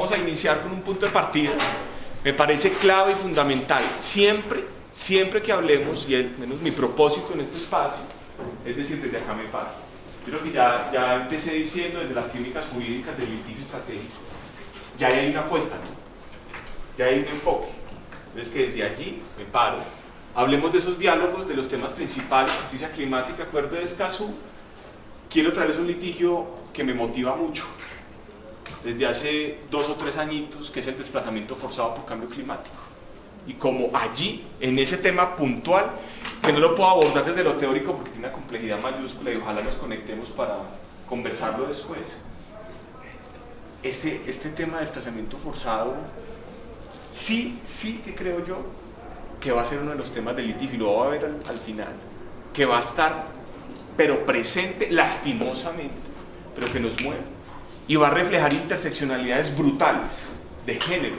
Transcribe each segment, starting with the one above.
vamos a iniciar con un punto de partida. Me parece clave y fundamental, siempre que hablemos, y al menos mi propósito en este espacio, es decir, desde acá me paro. Creo que ya empecé diciendo desde las clínicas jurídicas del litigio estratégico, ya hay una apuesta, ¿no? Ya hay un enfoque. Entonces que desde allí me paro. Hablemos de esos diálogos, de los temas principales, justicia climática, acuerdo de Escazú. Quiero traerles un litigio que me motiva mucho, desde hace 2 o 3 añitos, que es el desplazamiento forzado por cambio climático. Y como allí, en ese tema puntual, que no lo puedo abordar desde lo teórico porque tiene una complejidad mayúscula y ojalá nos conectemos para conversarlo después. Este tema de desplazamiento forzado, sí que creo yo que va a ser uno de los temas del litigio, y lo va a ver al final, que va a estar, pero presente, lastimosamente, pero que nos mueve. Y va a reflejar interseccionalidades brutales de género,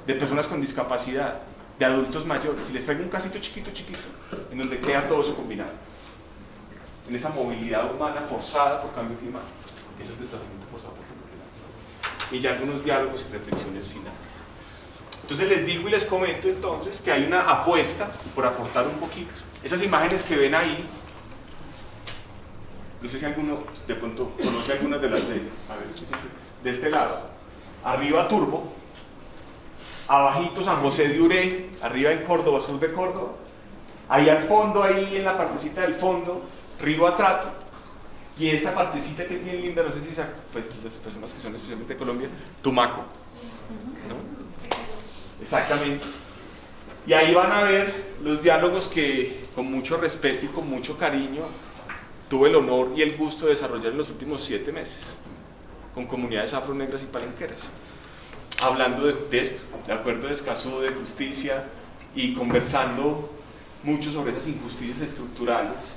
de personas con discapacidad, de adultos mayores. Y les traigo un casito chiquito, en donde queda todo eso combinado. En esa movilidad humana forzada por cambio climático, que es el desplazamiento forzado por cambio climático. Y ya algunos diálogos y reflexiones finales. Entonces les digo y les comento entonces que hay una apuesta, por aportar un poquito. Esas imágenes que ven ahí, no sé si alguno de pronto conoce algunas de las de, a ver, de este lado. Arriba Turbo, abajito San José de Uré, arriba en Córdoba, sur de Córdoba. Ahí al fondo, ahí en la partecita del fondo, Río Atrato. Y esta partecita que es bien linda, no sé si pues, las personas que son especialmente de Colombia, Tumaco, ¿no? Exactamente. Y ahí van a ver los diálogos que con mucho respeto y con mucho cariño tuve el honor y el gusto de desarrollar en los últimos 7 meses con comunidades afro-negras y palenqueras, hablando de esto, de acuerdo de Escazú, de justicia, y conversando mucho sobre esas injusticias estructurales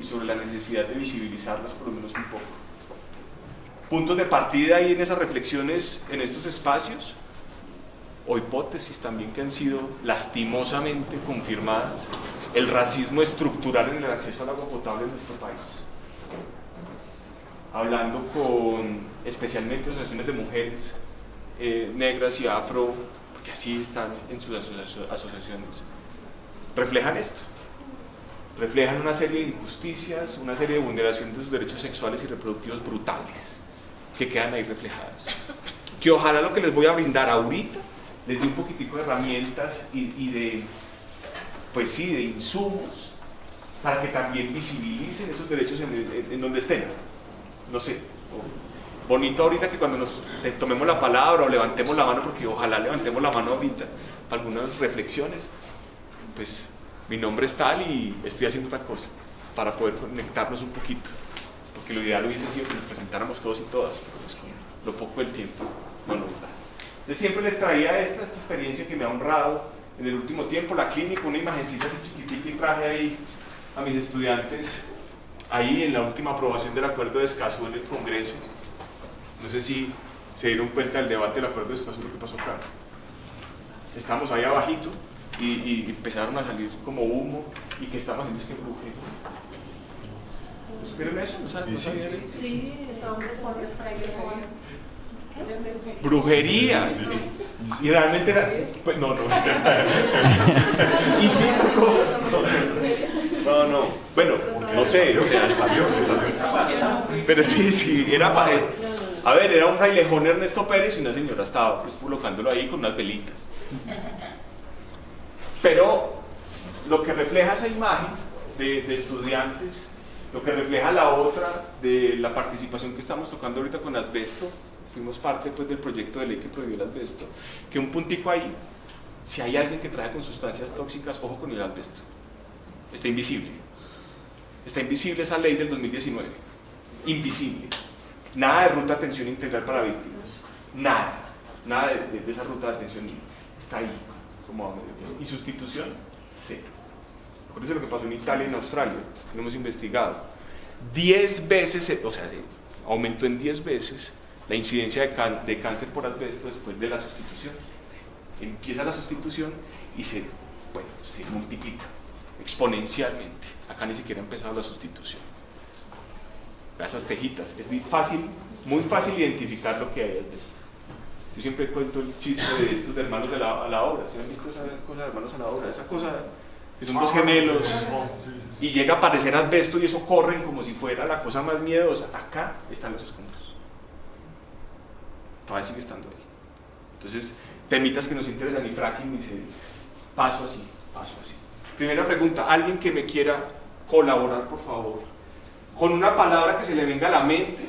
y sobre la necesidad de visibilizarlas por lo menos un poco. Puntos de partida ahí en esas reflexiones, en estos espacios, o hipótesis también que han sido lastimosamente confirmadas: el racismo estructural en el acceso al agua potable en nuestro país. Hablando con especialmente asociaciones de mujeres negras y afro, porque así están en sus asociaciones, reflejan esto, reflejan una serie de injusticias, una serie de vulneración de sus derechos sexuales y reproductivos brutales que quedan ahí reflejadas, que ojalá lo que les voy a brindar ahorita les dé un poquitico de herramientas y de, pues sí, de insumos para que también visibilicen esos derechos en donde estén. No sé, bonito ahorita que cuando nos tomemos la palabra o levantemos la mano, porque ojalá levantemos la mano ahorita para algunas reflexiones, pues mi nombre es tal y estoy haciendo otra cosa para poder conectarnos un poquito, porque lo ideal hubiese sido que nos presentáramos todos y todas, pero pues con lo poco del tiempo no nos da. Entonces siempre les traía esta experiencia que me ha honrado en el último tiempo, la clínica, una imagencita así chiquitita, y traje ahí a mis estudiantes ahí en la última aprobación del acuerdo de Escazú en el Congreso. No sé si se dieron cuenta del debate del acuerdo de Escazú, lo que pasó acá. Estamos ahí abajito y empezaron a salir como humo, y que estamos haciendo es que brujería. ¿Supieron eso? ¿No saben? Sí, estábamos por el fraile. Brujería. Y realmente era, pues no. Y sí, no. Bueno, no sé, o sea, pero sí, era para... A ver, era un frailejón Ernesto Pérez y una señora estaba pues colocándolo ahí con unas velitas. Pero lo que refleja esa imagen de estudiantes, lo que refleja la otra de la participación que estamos tocando ahorita con asbesto, fuimos parte pues del proyecto de ley que prohibió el asbesto, que un puntico ahí, si hay alguien que trabaja con sustancias tóxicas, ojo con el asbesto, está invisible esa ley del 2019, invisible, nada de ruta de atención integral para víctimas, nada de esa ruta de atención, está ahí, y sustitución, cero. Por eso es lo que pasó en Italia y en Australia, lo hemos investigado, 10 veces, o sea, aumentó en 10 veces la incidencia de cáncer por asbesto después de la sustitución. Empieza la sustitución y se multiplica exponencialmente. Acá ni siquiera ha empezado la sustitución. Esas tejitas, es muy fácil identificar lo que hay asbesto. Yo siempre cuento el chiste de estos de hermanos a la obra. ¿Se han visto esa cosa de hermanos a la obra? Esa cosa que son dos gemelos y llega a aparecer asbesto y eso corren como si fuera la cosa más miedosa. Acá están los escombros. Todavía sigue estando ahí. Entonces, temitas que nos interesan y fracking me dice, paso así, paso así. Primera pregunta, alguien que me quiera colaborar, por favor, con una palabra que se le venga a la mente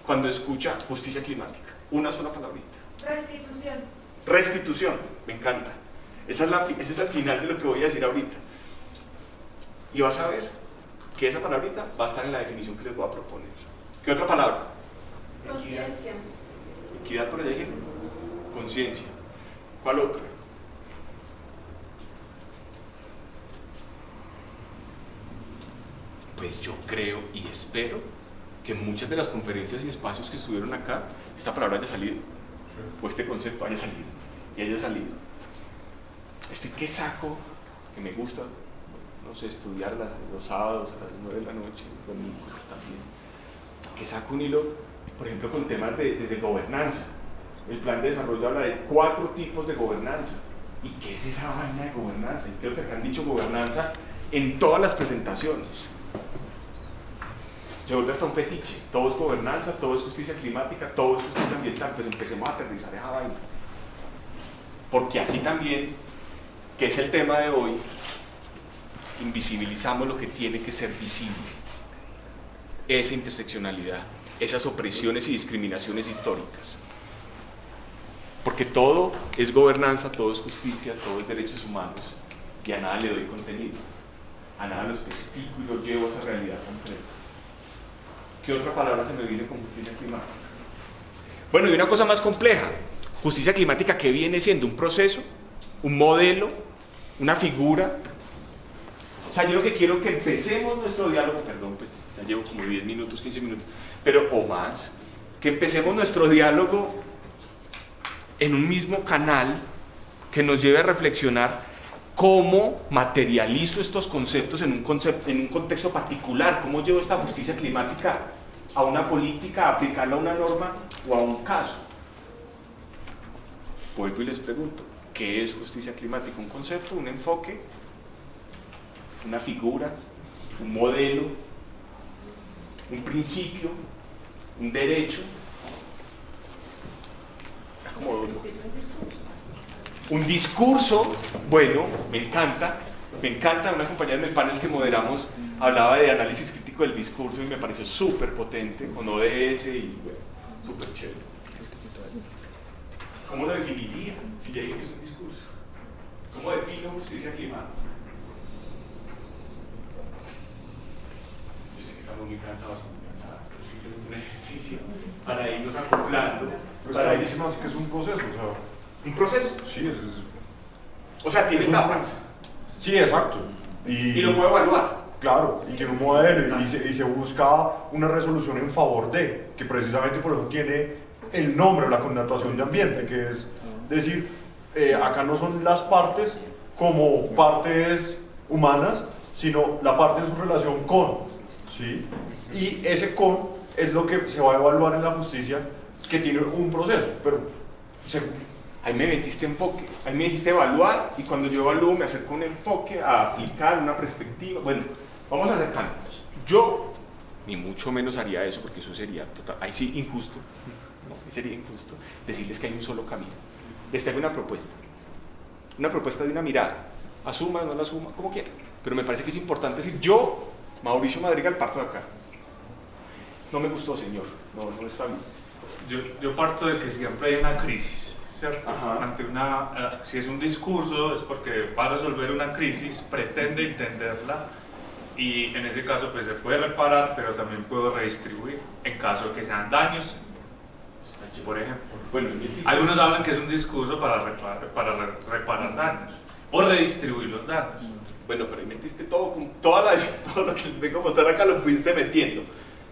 cuando escucha justicia climática. Una sola palabrita. Restitución. Restitución, me encanta. Ese es el final de lo que voy a decir ahorita. Y vas a ver que esa palabrita va a estar en la definición que les voy a proponer. ¿Qué otra palabra? Conciencia. Equidad por allá, ejemplo. Conciencia. ¿Cuál otra? Pues yo creo y espero que en muchas de las conferencias y espacios que estuvieron acá, esta palabra haya salido, o este concepto haya salido, y haya salido. Estoy que saco, que me gusta, no sé, estudiar los sábados a las 9 de la noche, domingo también, que saco un hilo, por ejemplo, con temas de gobernanza. El plan de desarrollo habla de 4 tipos de gobernanza. ¿Y qué es esa vaina de gobernanza? Y creo que acá han dicho gobernanza en todas las presentaciones. Se vuelve hasta un fetiche. Todo es gobernanza, todo es justicia climática, todo es justicia ambiental. Pues empecemos a aterrizar esa vaina. Porque así también, que es el tema de hoy, invisibilizamos lo que tiene que ser visible. Esa interseccionalidad, esas opresiones y discriminaciones históricas. Porque todo es gobernanza, todo es justicia, todo es derechos humanos, y a nada le doy contenido, a nada lo especifico y lo llevo a esa realidad concreta. ¿Qué otra palabra se me viene con justicia climática? Bueno, y una cosa más compleja, justicia climática, que viene siendo un proceso, un modelo, una figura. O sea, yo lo que quiero que empecemos nuestro diálogo, perdón, pues ya llevo como 10 minutos, 15 minutos, pero o más, que empecemos nuestro diálogo en un mismo canal que nos lleve a reflexionar cómo materializo estos conceptos en un contexto particular, cómo llevo esta justicia climática a una política, a aplicarla a una norma o a un caso. Vuelvo y les pregunto, ¿qué es justicia climática? ¿Un concepto, un enfoque, una figura, un modelo, un principio, un derecho? Un discurso. Bueno, me encanta, una compañera en el panel que moderamos hablaba de análisis crítico del discurso y me pareció súper potente, con ODS y bueno, súper chévere. ¿Cómo lo definiría si ya dije que es un discurso? ¿Cómo defino justicia climática? Yo sé que estamos muy cansados, pero simplemente un ejercicio para irnos acoplando. Para ellos más que es un proceso, o sea. ¿Un proceso? Sí, o sea, tiene etapas. Sí, exacto. Y lo puedo evaluar. Claro, y tiene un modelo y se busca una resolución en favor de, que precisamente por eso tiene el nombre, la connotación de ambiente, que es decir, acá no son las partes como partes humanas, sino la parte de su relación con, ¿sí? Y ese con es lo que se va a evaluar en la justicia, que tiene un proceso, pero ahí me metiste enfoque, ahí me dijiste evaluar, y cuando yo evalúo me acerco a un enfoque, a aplicar una perspectiva. Bueno, vamos a acercarnos. Yo ni mucho menos haría eso, porque eso sería total, ahí sí injusto, no, sería injusto decirles que hay un solo camino. Les tengo una propuesta de una mirada, asuma o no la asuma, como quiera, pero me parece que es importante decir, yo, Mauricio Madrigal, parto de acá. No me gustó, señor, no está bien. Yo parto de que siempre hay una crisis, ¿cierto? Ajá. Ante si es un discurso es porque va a resolver una crisis, pretende entenderla y en ese caso pues se puede reparar, pero también puedo redistribuir en caso de que sean daños, por ejemplo. Bueno, algunos hablan que es un discurso para reparar daños o redistribuir los daños. Bueno, pero ahí metiste todo lo que vengo a mostrar acá lo fuiste metiendo.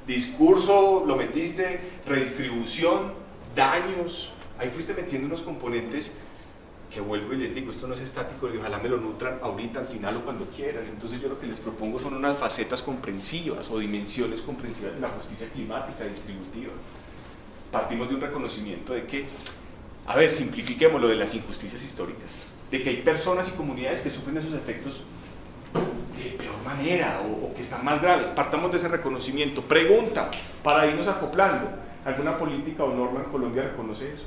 Discurso, lo metiste, redistribución, daños, ahí fuiste metiendo unos componentes que vuelvo y les digo, esto no es estático y ojalá me lo nutran ahorita, al final o cuando quieran. Entonces yo lo que les propongo son unas facetas comprensivas o dimensiones comprensivas de la justicia climática distributiva. Partimos de un reconocimiento de que A ver, simplifiquemos lo de las injusticias históricas, de que hay personas y comunidades que sufren esos efectos de peor manera o que están más graves. Partamos de ese reconocimiento. Pregunta, para irnos acoplando, ¿alguna política o norma en Colombia reconoce eso?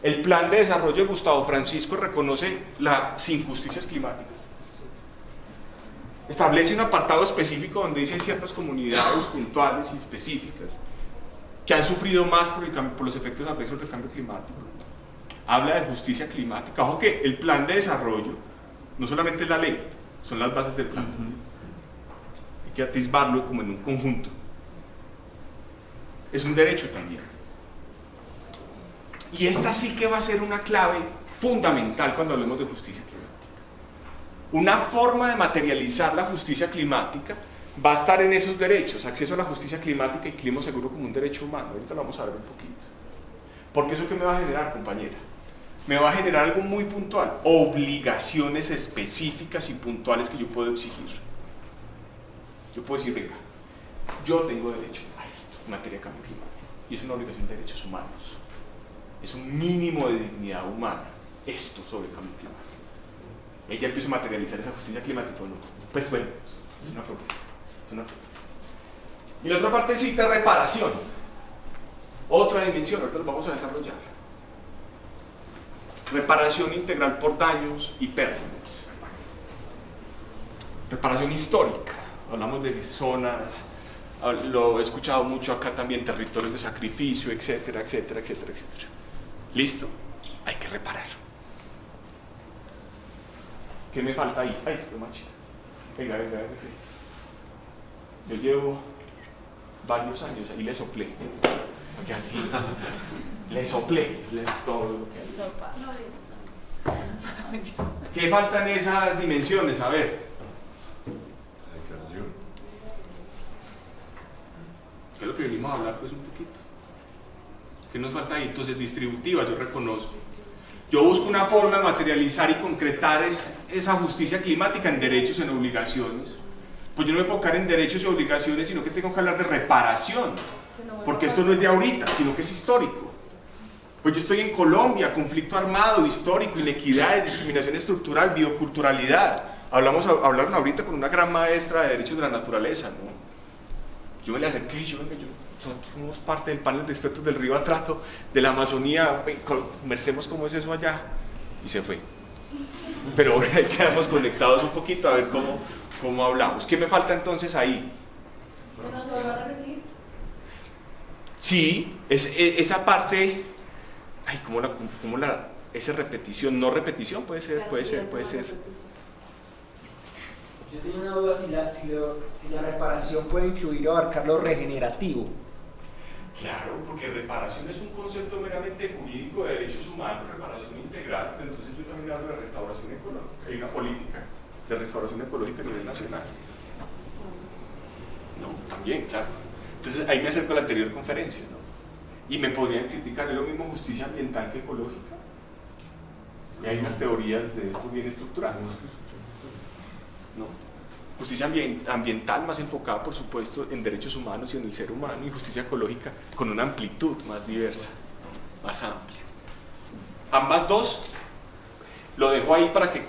El Plan de Desarrollo de Gustavo Francisco reconoce las injusticias climáticas. Establece un apartado específico donde dice ciertas comunidades puntuales y específicas que han sufrido más por los efectos adversos del cambio climático. Habla de justicia climática. Ojo que el Plan de Desarrollo no solamente es la ley, son las bases del plan. Hay que atisbarlo como en un conjunto. Es un derecho también. Y esta sí que va a ser una clave fundamental cuando hablemos de justicia climática. Una forma de materializar la justicia climática va a estar en esos derechos: acceso a la justicia climática y clima seguro como un derecho humano. Ahorita lo vamos a ver un poquito. Porque eso, ¿qué me va a generar, compañera? Me va a generar algo muy puntual: obligaciones específicas y puntuales que yo puedo exigir. Yo puedo decir, venga, yo tengo derecho a esto en materia de cambio climático, y es una obligación de derechos humanos, es un mínimo de dignidad humana, esto sobre el cambio climático. Ella empieza a materializar esa justicia climática, ¿o no? Pues bueno, es una propuesta, es una propuesta. Y la otra partecita, reparación, otra dimensión, ahorita lo vamos a desarrollar. Reparación integral por daños y pérdidas. Reparación histórica, hablamos de zonas, lo he escuchado mucho acá también, territorios de sacrificio, etcétera, etcétera, etcétera, etcétera. ¿Listo? Hay que reparar. ¿Qué me falta ahí? Ay, qué macho. Venga, venga, venga. Yo llevo varios años ahí, le soplé. Porque así, le soplé todo lo que hay. ¿Qué faltan esas dimensiones? A ver. La declaración. ¿Qué es lo que venimos a hablar? Pues un poquito. ¿Qué nos falta ahí? Entonces, distributiva, yo reconozco. Yo busco una forma de materializar y concretar esa justicia climática en derechos, en obligaciones. Pues yo no me puedo quedar en derechos y obligaciones, sino que tengo que hablar de reparación. Porque esto no es de ahorita, sino que es histórico. Pues yo estoy en Colombia, conflicto armado, histórico, inequidades, discriminación estructural, bioculturalidad. Hablaron ahorita con una gran maestra de derechos de la naturaleza, ¿no? Yo me le acerqué y somos parte del panel de expertos del Río Atrato, de la Amazonía, conversemos cómo es eso allá. Y se fue. Pero ahora ahí quedamos conectados un poquito a ver cómo hablamos. ¿Qué me falta entonces ahí? ¿No se va a repetir? Sí, esa parte, ay, esa repetición, no repetición, puede ser. Yo tengo una duda si la reparación puede incluir o abarcar lo regenerativo. Claro, porque reparación es un concepto meramente jurídico de derechos humanos, reparación integral, pero entonces yo también hablo de restauración ecológica. Hay una política de restauración ecológica a nivel nacional. No, también, claro. Entonces ahí me acerco a la anterior conferencia, ¿no? Y me podrían criticar, ¿es lo mismo justicia ambiental que ecológica? Y hay unas teorías de esto bien estructuradas, ¿no? Justicia ambiental más enfocada, por supuesto, en derechos humanos y en el ser humano, y justicia ecológica con una amplitud más diversa, más amplia. Ambas dos lo dejo ahí para que,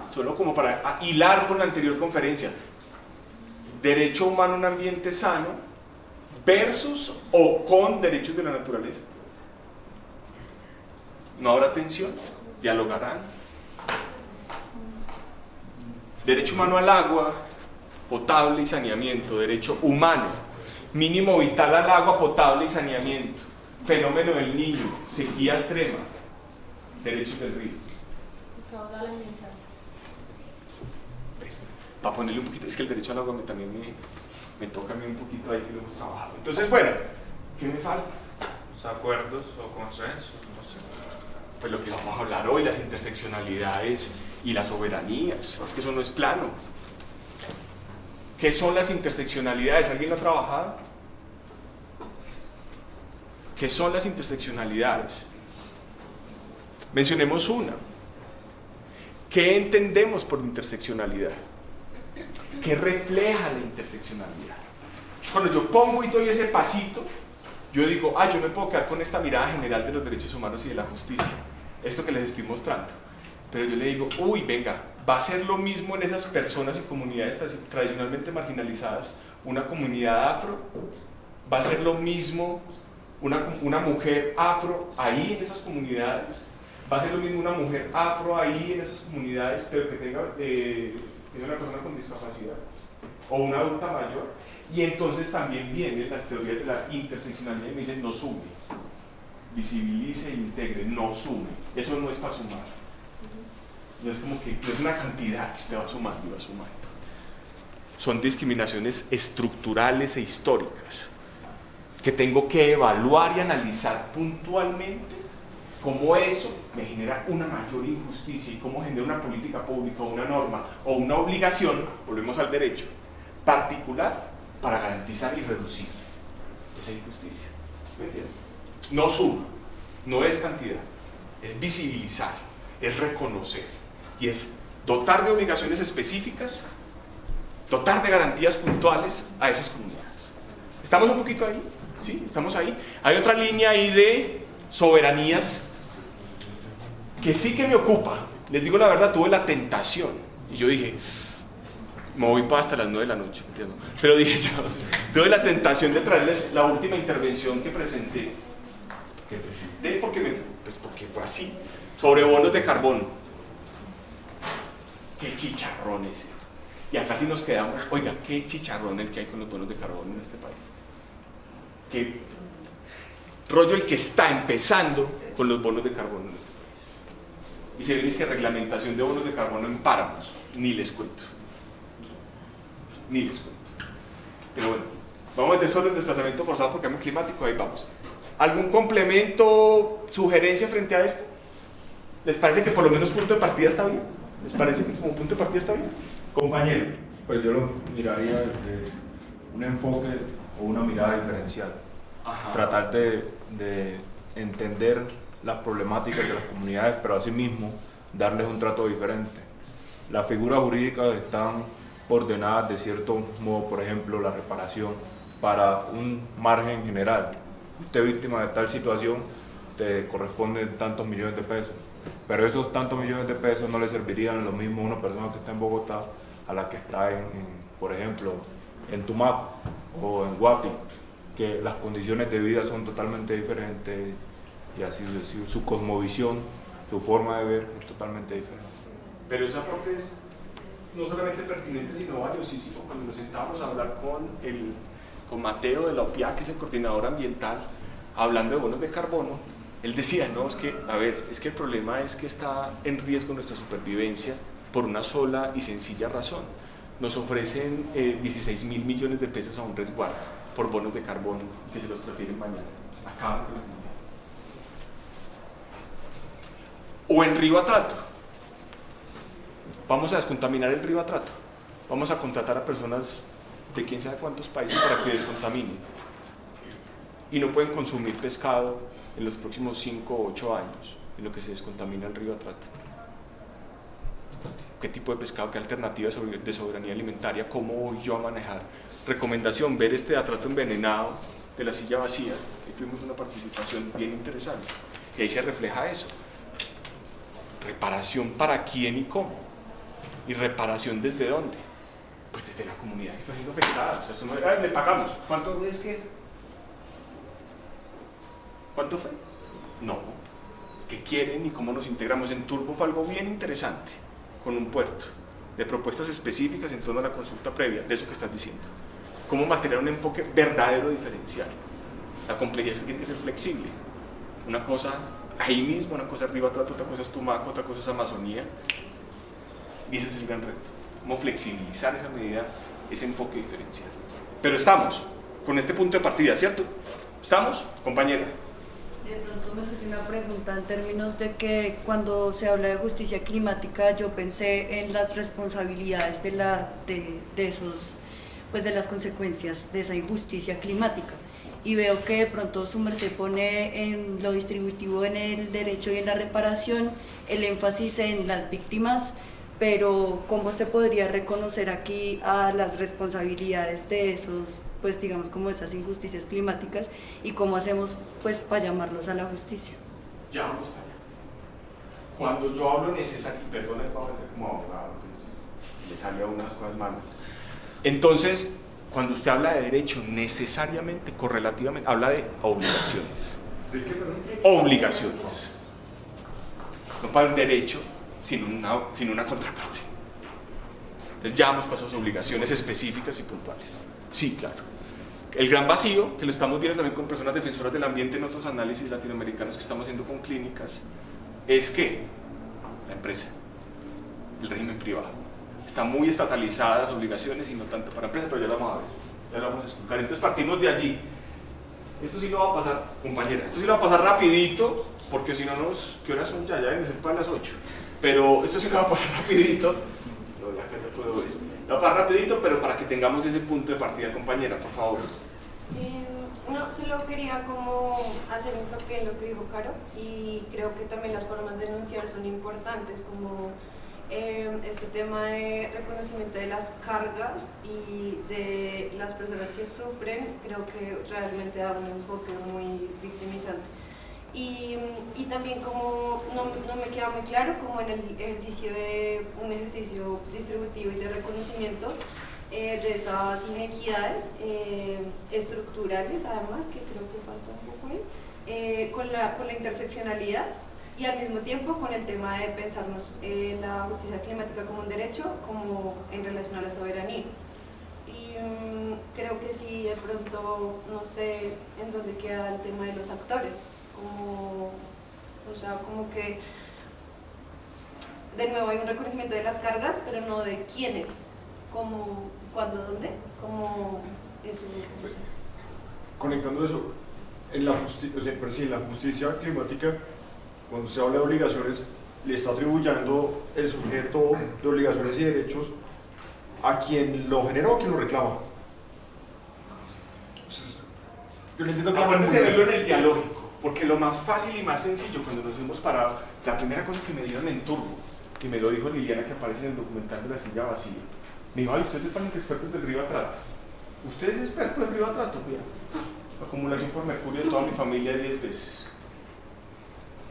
solo como para hilar con la anterior conferencia. Derecho humano a un ambiente sano versus o con derechos de la naturaleza. No habrá tensión, dialogarán. Derecho humano al agua potable y saneamiento, derecho humano, mínimo vital al agua potable y saneamiento, fenómeno del Niño, sequía extrema, derechos del río. Para ponerle un poquito, es que el derecho al agua también me toca a mí un poquito ahí que lo hemos trabajado. Entonces, bueno, ¿qué me falta? ¿Los acuerdos o consensos? No sé. Pues lo que vamos a hablar hoy, las interseccionalidades y las soberanías. Es que eso no es plano. ¿Qué son las interseccionalidades? ¿Alguien lo ha trabajado? ¿Qué son las interseccionalidades? Mencionemos una. ¿Qué entendemos por interseccionalidad? ¿Qué refleja la interseccionalidad? Cuando yo pongo y doy ese pasito, yo digo, yo me puedo quedar con esta mirada general de los derechos humanos y de la justicia, esto que les estoy mostrando, pero yo le digo, uy, venga, va a ser lo mismo en esas personas y comunidades tradicionalmente marginalizadas, una comunidad afro, va a ser lo mismo una mujer afro ahí en esas comunidades, va a ser lo mismo una mujer afro ahí en esas comunidades, pero que tenga una persona con discapacidad o una adulta mayor. Y entonces también vienen las teorías de la interseccionalidad y me dicen, no sume, visibilice e integre, no sume, eso no es para sumar. No es como que no es una cantidad que usted va sumando y va sumando. Son discriminaciones estructurales e históricas que tengo que evaluar y analizar puntualmente cómo eso me genera una mayor injusticia y cómo genera una política pública o una norma o una obligación, volvemos al derecho, particular para garantizar y reducir esa injusticia. ¿Me entienden? No suma, no es cantidad, es visibilizar, es reconocer y es dotar de obligaciones específicas, dotar de garantías puntuales a esas comunidades. ¿Estamos un poquito ahí? ¿Sí? ¿Estamos ahí? Hay otra línea ahí de soberanías que sí que me ocupa. Les digo la verdad, tuve la tentación y yo dije, me voy para hasta las 9 de la noche, ¿entiendo? Pero dije yo, tuve la tentación de traerles la última intervención que presenté porque fue así, sobre bonos de carbono. Qué chicharrones. Y acá sí nos quedamos, oiga, qué chicharrón el que hay con los bonos de carbono en este país. Qué rollo el que está empezando con los bonos de carbono en este país. Y se ven que reglamentación de bonos de carbono en páramos, ni les cuento. Ni les cuento. Pero bueno, vamos a meter solo el desplazamiento forzado por cambio climático, ahí vamos. ¿Algún complemento, sugerencia frente a esto? ¿Les parece que por lo menos punto de partida está bien? ¿Les parece que como punto de partida está bien? Compañero. Pues yo lo miraría desde un enfoque o una mirada diferencial. Ajá. Tratar de entender las problemáticas de las comunidades, pero asimismo darles un trato diferente. Las figuras jurídicas están ordenadas de cierto modo, por ejemplo, la reparación para un margen general. Usted víctima de tal situación, te corresponden tantos millones de pesos, pero esos tantos millones de pesos no le servirían lo mismo a una persona que está en Bogotá a la que está por ejemplo, en Tumaco o en Guapi, que las condiciones de vida son totalmente diferentes y así su cosmovisión, su forma de ver es totalmente diferente. Pero ese aporte es no solamente pertinente, sino valiosísimo. Cuando nos sentábamos a hablar con Mateo de la OPIA, que es el coordinador ambiental, hablando de bonos de carbono, él decía, no, es que el problema es que está en riesgo nuestra supervivencia por una sola y sencilla razón. Nos ofrecen 16.000 millones de pesos a un resguardo por bonos de carbono que se los prefieren mañana. Acaban con la comunidad. O en Río Atrato. Vamos a descontaminar el río Atrato. Vamos a contratar a personas de quién sabe cuántos países para que descontaminen. Y no pueden consumir pescado en los próximos 5 o 8 años en lo que se descontamina el río Atrato. ¿Qué tipo de pescado, qué alternativas de soberanía alimentaria, cómo voy yo a manejar? Recomendación, ver este Atrato envenenado de la silla vacía, que tuvimos una participación bien interesante. Y ahí se refleja eso. Reparación para quién y cómo. ¿Y reparación desde dónde? Pues desde la comunidad que está siendo afectada. O sea, eso no es, le pagamos. ¿Cuánto es que es? ¿Cuánto fue? No. ¿Qué quieren y cómo nos integramos? En Turbo fue algo bien interesante, con un puerto, de propuestas específicas en torno a la consulta previa, de eso que estás diciendo. Cómo materializar un enfoque verdadero diferencial. La complejidad es que tiene que ser flexible. Una cosa ahí mismo, una cosa arriba, otra cosa es Tumaco, otra cosa es Amazonía. Y ese es el gran reto. Cómo flexibilizar esa medida, ese enfoque diferencial. Pero estamos con este punto de partida, ¿cierto? ¿Estamos, compañera? De pronto me surgió una pregunta en términos de que cuando se habla de justicia climática yo pensé en las responsabilidades de las consecuencias de esa injusticia climática y veo que de pronto su merced pone en lo distributivo, en el derecho y en la reparación el énfasis en las víctimas, pero ¿cómo se podría reconocer aquí a las responsabilidades de pues digamos como esas injusticias climáticas y cómo hacemos pues para llamarlos a la justicia. Ya vamos para allá. Cuando yo hablo necesario, perdona el papel como abogado, pues, le sale a unas cosas malas. Entonces, cuando usted habla de derecho, necesariamente, correlativamente, habla de obligaciones. ¿De qué, perdón? Obligaciones. No para el derecho sin una contraparte. Entonces ya hemos pasado a obligaciones específicas y puntuales. Sí, claro. El gran vacío, que lo estamos viendo también con personas defensoras del ambiente en otros análisis latinoamericanos que estamos haciendo con clínicas, es que la empresa, el régimen privado, está muy estatalizada las obligaciones y no tanto para empresas, pero ya lo vamos a ver, ya lo vamos a explicar. Entonces partimos de allí. Esto sí lo va a pasar, compañera, esto sí lo va a pasar rapidito, porque si no ¿qué horas son ya? Ya deben ser para las 8. Pero esto sí lo va a pasar rapidito. No, ya que se puede oír. Lo va a pasar rapidito, pero para que tengamos ese punto de partida, compañera, por favor. No, solo quería como hacer hincapié en lo que dijo Caro, y creo que también las formas de denunciar son importantes, como este tema de reconocimiento de las cargas y de las personas que sufren. Creo que realmente da un enfoque muy victimizante. Y también como no me queda muy claro como en el ejercicio de un ejercicio distributivo y de reconocimiento de esas inequidades estructurales, además, que creo que falta un poco ahí, con la interseccionalidad, y al mismo tiempo con el tema de pensarnos la justicia climática como un derecho, como en relación a la soberanía. Y creo que sí, de pronto, no sé en dónde queda el tema de los actores, como que de nuevo hay un reconocimiento de las cargas, pero no de quiénes, como, cuándo, dónde, como eso. Pues, conectando eso, en la justicia climática, cuando se habla de obligaciones, le está atribuyendo el sujeto de obligaciones y derechos a quien lo genera o a quien lo reclama. Entonces, yo le entiendo que Acuérdense de verlo en el dialógico, porque lo más fácil y más sencillo, cuando nos fuimos para la primera cosa que me dieron en turbo, y me lo dijo Liliana, que aparece en el documental de La Silla Vacía, me dijo: ay, ustedes están expertos del río Atrato. ¿Usted es experto del río Atrato? Mira, acumulación por mercurio de toda mi familia 10 veces.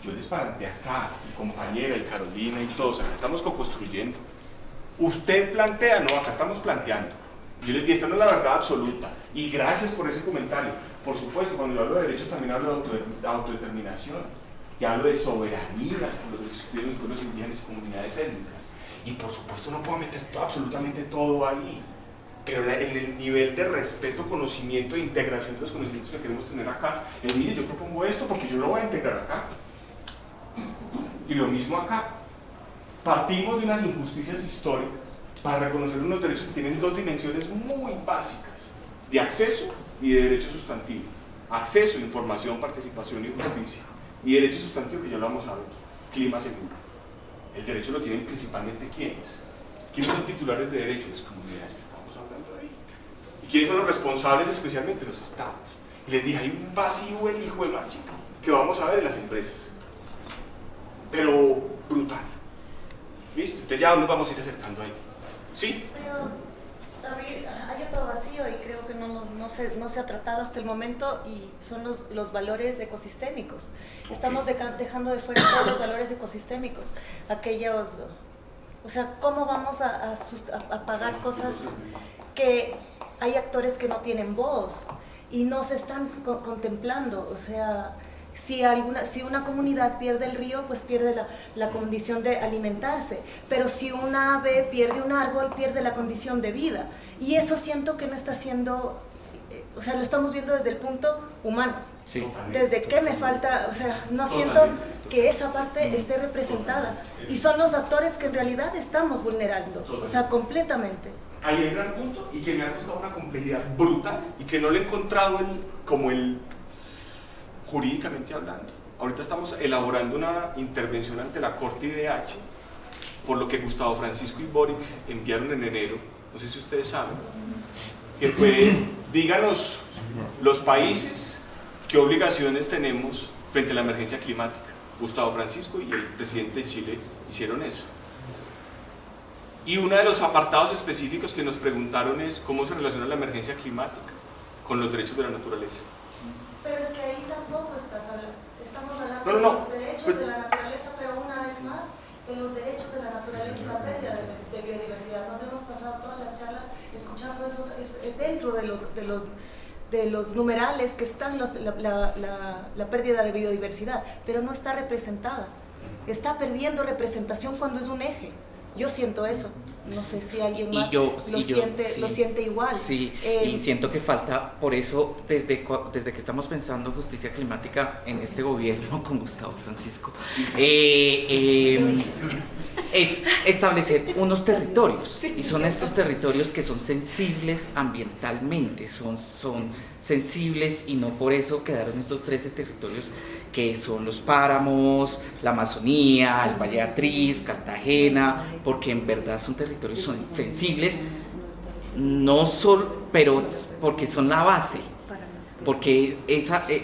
Yo les planteé acá, mi compañera y Carolina y todos, acá estamos co-construyendo. Usted plantea, no, acá estamos planteando. Yo les dije: esta no es la verdad absoluta. Y gracias por ese comentario. Por supuesto, cuando yo hablo de derechos también hablo de autodeterminación. Y hablo de soberanía, por los pueblos indígenas y comunidades étnicas. Y por supuesto no puedo meter absolutamente todo ahí. Pero en el nivel de respeto, conocimiento e integración de los conocimientos que queremos tener acá, mire, yo propongo esto porque yo lo voy a integrar acá. Y lo mismo acá. Partimos de unas injusticias históricas para reconocer unos derechos que tienen dos dimensiones muy básicas: de acceso y de derecho sustantivo. Acceso, información, participación y justicia. Y derecho sustantivo, que ya lo vamos a ver: clima seguro. El derecho lo tienen principalmente ¿quiénes? ¿Quiénes son titulares de derechos? Las comunidades que estamos hablando ahí. ¿Y quiénes son los responsables? Especialmente los estados. Y les dije: hay un vacío, el hijo de mágica, que vamos a ver en las empresas. Pero brutal. ¿Listo? Entonces ya nos vamos a ir acercando ahí. ¿Sí? Pero, David, hay otro vacío y creo que no se ha tratado hasta el momento, y son los valores ecosistémicos. Okay. Estamos dejando de fuera todos los valores ecosistémicos. Aquellos, o sea, ¿cómo vamos a pagar cosas que hay actores que no tienen voz y no se están contemplando? O sea, si una comunidad pierde el río, pues pierde la condición de alimentarse, pero si una ave pierde un árbol, pierde la condición de vida, y eso siento que no está siendo, o sea, lo estamos viendo desde el punto humano. Sí. Desde que me falta, o sea, no siento que esa parte esté representada, y son los actores que en realidad estamos vulnerando, o sea, completamente. Ahí hay el gran punto, y que me ha costado una complejidad brutal, y que no le he encontrado jurídicamente hablando. Ahorita estamos elaborando una intervención ante la Corte IDH, por lo que Gustavo Francisco y Boric enviaron en enero, no sé si ustedes saben, que fue: díganos los países qué obligaciones tenemos frente a la emergencia climática. Gustavo Francisco y el presidente de Chile hicieron eso. Y uno de los apartados específicos que nos preguntaron es: ¿cómo se relaciona la emergencia climática con los derechos de la naturaleza. Pero es que ahí tampoco estamos hablando No, de no, los derechos pues, de la naturaleza, pero una vez más, en los derechos de la naturaleza y la pérdida de biodiversidad. Nos hemos pasado todas las charlas escuchando dentro de los numerales que están la pérdida de biodiversidad, pero no está representada. Está perdiendo representación cuando es un eje. Yo siento eso. No sé si alguien más lo siente igual. Sí, y siento que falta, por eso, desde que estamos pensando justicia climática en este gobierno con Gustavo Francisco, es establecer unos territorios, y son estos territorios que son sensibles ambientalmente, son sensibles, y no por eso quedaron estos 13 territorios que son los páramos, la Amazonía, el Valle de Atriz, Cartagena, porque en verdad son territorios sensibles, no solo, pero porque son la base, porque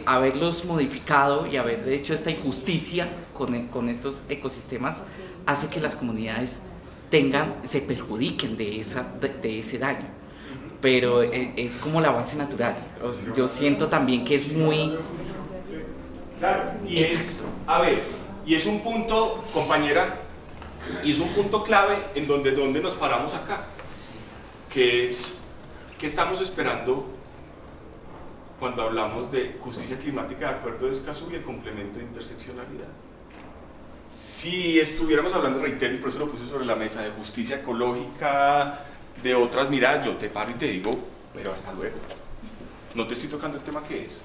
haberlos modificado y haber hecho esta injusticia con estos ecosistemas hace que las comunidades se perjudiquen de ese daño, pero es como la base natural. Yo siento también que es muy... Claro, y es un punto, compañera, y es un punto clave en donde nos paramos acá, que es que estamos esperando cuando hablamos de justicia climática de acuerdo de Escazú y el complemento de interseccionalidad. Si estuviéramos hablando, reitero, y por eso lo puse sobre la mesa, de justicia ecológica, de otras miradas, yo te paro y te digo, pero hasta luego. No te estoy tocando el tema que es.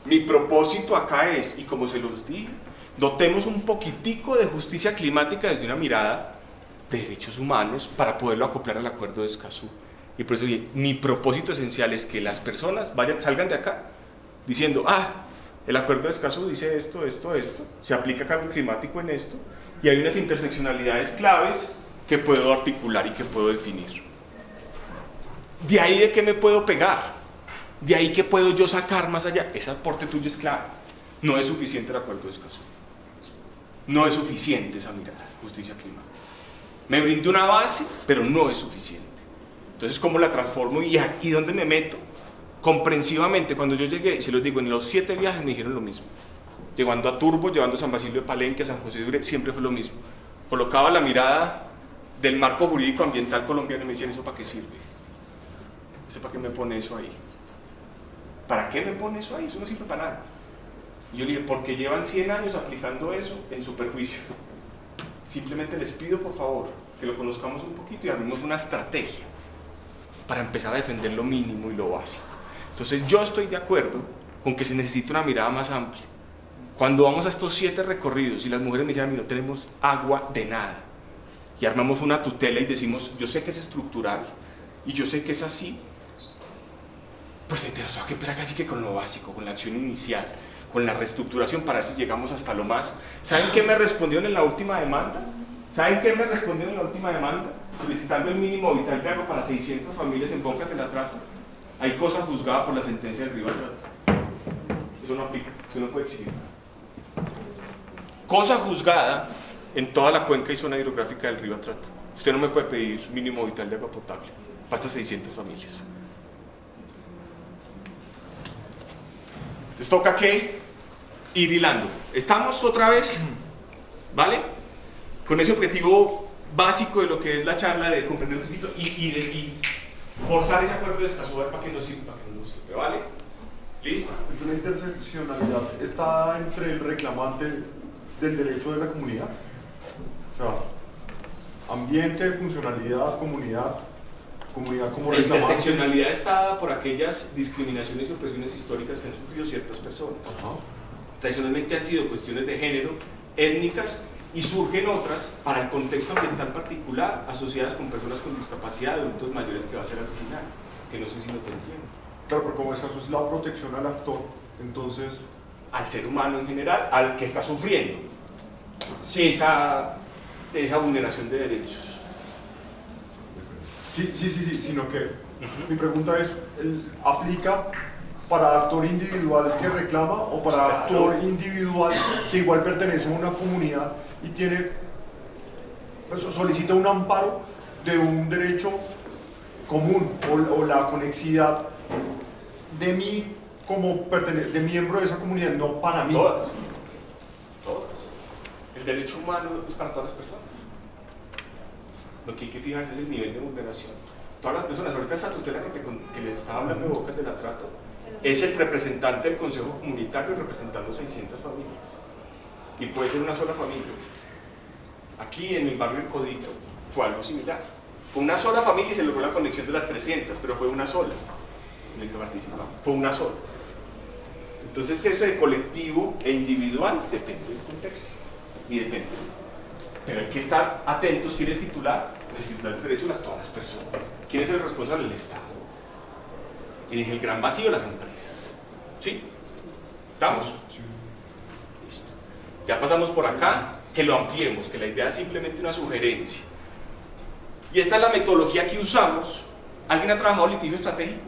Mi propósito acá es, y como se los dije, dotemos un poquitico de justicia climática desde una mirada de derechos humanos para poderlo acoplar al acuerdo de Escazú. Y por eso dije, mi propósito esencial es que las personas salgan de acá diciendo, el acuerdo de Escazú dice esto, se aplica cambio climático en esto, y hay unas interseccionalidades claves que puedo articular y que puedo definir. De ahí de qué me puedo pegar, de ahí que puedo yo sacar más allá, ese aporte tuyo es clave. No es suficiente el acuerdo de Escazú, no es suficiente esa mirada, justicia climática. Me brindó una base, pero no es suficiente. Entonces, ¿cómo la transformo y aquí dónde me meto? Comprensivamente, cuando yo llegué, se los digo, en los 7 viajes me dijeron lo mismo. Llegando a Turbo, llevando a San Basilio de Palenque, a San José de Ure, siempre fue lo mismo. Colocaba la mirada del marco jurídico ambiental colombiano y me decían, ¿eso para qué sirve? ¿Para qué me pone eso ahí? ¿Para qué me pone eso ahí? Eso no sirve para nada. Y yo le dije, porque llevan 100 años aplicando eso en su perjuicio. Simplemente les pido, por favor, que lo conozcamos un poquito y armemos una estrategia para empezar a defender lo mínimo y lo básico. Entonces yo estoy de acuerdo con que se necesita una mirada más amplia. Cuando vamos a estos 7 recorridos y las mujeres me dicen, a mí no tenemos agua de nada, y armamos una tutela y decimos, yo sé que es estructural y yo sé que es así, pues tenemos que empezar casi que con lo básico, con la acción inicial, con la reestructuración para ver si llegamos hasta lo más. ¿Saben qué me respondieron en la última demanda? Solicitando el mínimo vital de agua para 600 familias en Boca de la Trata. Hay cosas juzgadas por la sentencia del Río Trata. Eso no aplica, eso no puede exigir. Cosa juzgada en toda la cuenca y zona hidrográfica del Río Trata. Usted no me puede pedir mínimo vital de agua potable para estas 600 familias. Entonces toca que ir hilando. Estamos otra vez, ¿vale? Con ese objetivo básico de lo que es la charla, de comprender un poquito y forzar ese acuerdo de Escazú para que nos sirva, ¿vale? ¿Listo? ¿La interseccionalidad está entre el reclamante del derecho de la comunidad? O sea, ambiente, funcionalidad, comunidad como la reclamante. interseccionalidad está dada por aquellas discriminaciones y opresiones históricas que han sufrido ciertas personas. Ajá. Tradicionalmente han sido cuestiones de género, étnicas, y surgen otras para el contexto ambiental particular, asociadas con personas con discapacidad, adultos mayores, que va a ser al final, que no sé si no te entiendo. Claro, pero como eso es la protección al actor, entonces... Al ser humano en general, al que está sufriendo esa vulneración de derechos. Sí, sino que mi pregunta es, ¿aplica para actor individual que reclama o para actor individual que igual pertenece a una comunidad y tiene, pues, solicita un amparo de un derecho común o la conexidad de mí como de miembro de esa comunidad, no para mí. Todas. El derecho humano es para todas las personas. Lo que hay que fijarse es el nivel de vulneración. Todas las personas, ahorita esta tutela que les estaba hablando de Bocas de la Trato, es el representante del Consejo Comunitario representando 600 familias. Y puede ser una sola familia. Aquí en el barrio El Codito fue algo similar. Fue una sola familia y se logró la conexión de las 300, pero fue una sola en el que participamos. Fue una sola. Entonces ese de colectivo e individual depende del contexto. Y depende. Pero hay que estar atentos. ¿Quién es titular? El titular del derecho es todas las personas. ¿Quién es el responsable? El Estado. Y es el gran vacío de las empresas. ¿Sí? ¿Estamos? Sí. Listo. Ya pasamos por acá, que lo ampliemos, que la idea es simplemente una sugerencia. Y esta es la metodología que usamos. ¿Alguien ha trabajado litigio estratégico?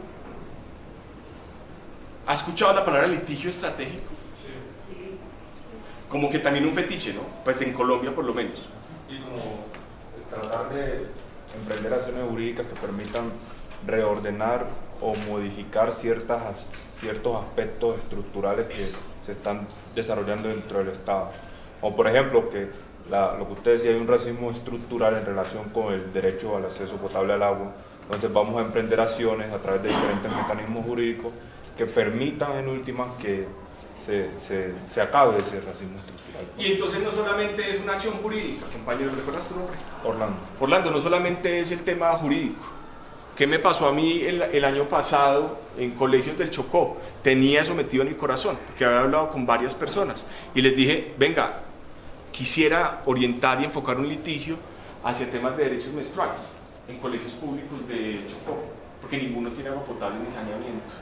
¿Ha escuchado la palabra litigio estratégico? Sí. Como que también un fetiche, ¿no? Pues en Colombia por lo menos. Y como tratar de emprender acciones jurídicas que permitan reordenar o modificar ciertos aspectos estructurales que se están desarrollando dentro del Estado. O por ejemplo, que lo que usted decía, hay un racismo estructural en relación con el derecho al acceso potable al agua. Entonces vamos a emprender acciones a través de diferentes mecanismos jurídicos que permitan en últimas que se acabe ese racismo estructural. Y entonces no solamente es una acción jurídica, compañero, ¿recuerdas tu nombre? Orlando. Orlando, no solamente es el tema jurídico. ¿Qué me pasó a mí el año pasado en colegios del Chocó? Tenía eso metido en mi corazón, porque había hablado con varias personas y les dije, venga, quisiera orientar y enfocar un litigio hacia temas de derechos menstruales en colegios públicos de Chocó, porque ninguno tiene agua potable ni saneamiento.